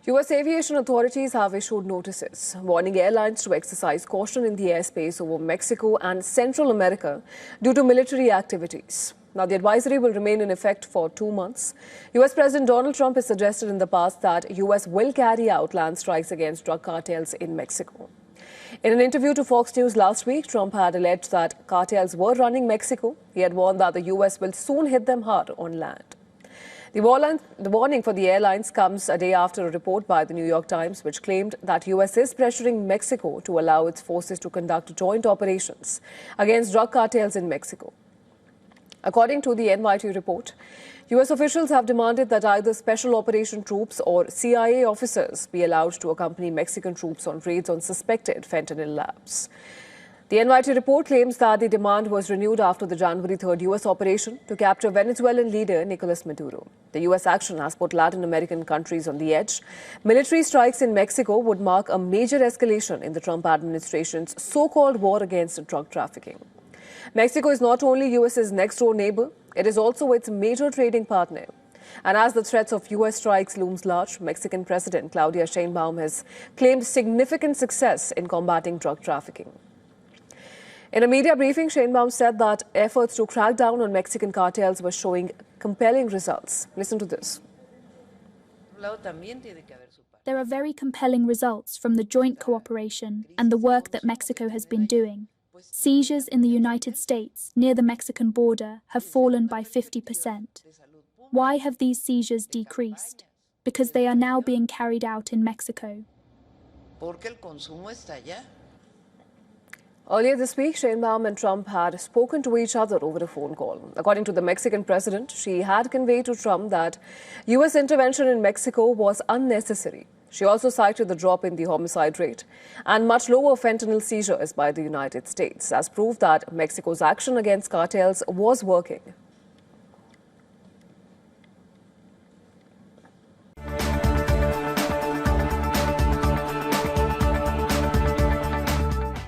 U.S. aviation authorities have issued notices warning airlines to exercise caution in the airspace over Mexico and Central America due to military activities. Now, the advisory will remain in effect for 2 months. U.S. President Donald Trump has suggested in the past that U.S. will carry out land strikes against drug cartels in Mexico. In an interview to Fox News last week, Trump had alleged that cartels were running Mexico. He had warned that the U.S. will soon hit them hard on land. The warning for the airlines comes a day after a report by the New York Times, which claimed that U.S. is pressuring Mexico to allow its forces to conduct joint operations against drug cartels in Mexico. According to the NYT report, U.S. officials have demanded that either special operation troops or CIA officers be allowed to accompany Mexican troops on raids on suspected fentanyl labs. The NYT report claims that the demand was renewed after the January 3rd U.S. operation to capture Venezuelan leader Nicolas Maduro. The U.S. action has put Latin American countries on the edge. Military strikes in Mexico would mark a major escalation in the Trump administration's so-called war against drug trafficking. Mexico is not only U.S.'s next-door neighbor, it is also its major trading partner. And as the threats of U.S. strikes looms large, Mexican President Claudia Sheinbaum has claimed significant success in combating drug trafficking. In a media briefing, Sheinbaum said that efforts to crack down on Mexican cartels were showing compelling results. Listen to this. There are very compelling results from the joint cooperation and the work that Mexico has been doing. Seizures in the United States near the Mexican border have fallen by 50%. Why have these seizures decreased? Because they are now being carried out in Mexico. Earlier this week, Sheinbaum and Trump had spoken to each other over a phone call. According to the Mexican president, she had conveyed to Trump that U.S. intervention in Mexico was unnecessary. She also cited the drop in the homicide rate and much lower fentanyl seizures by the United States as proof that Mexico's action against cartels was working.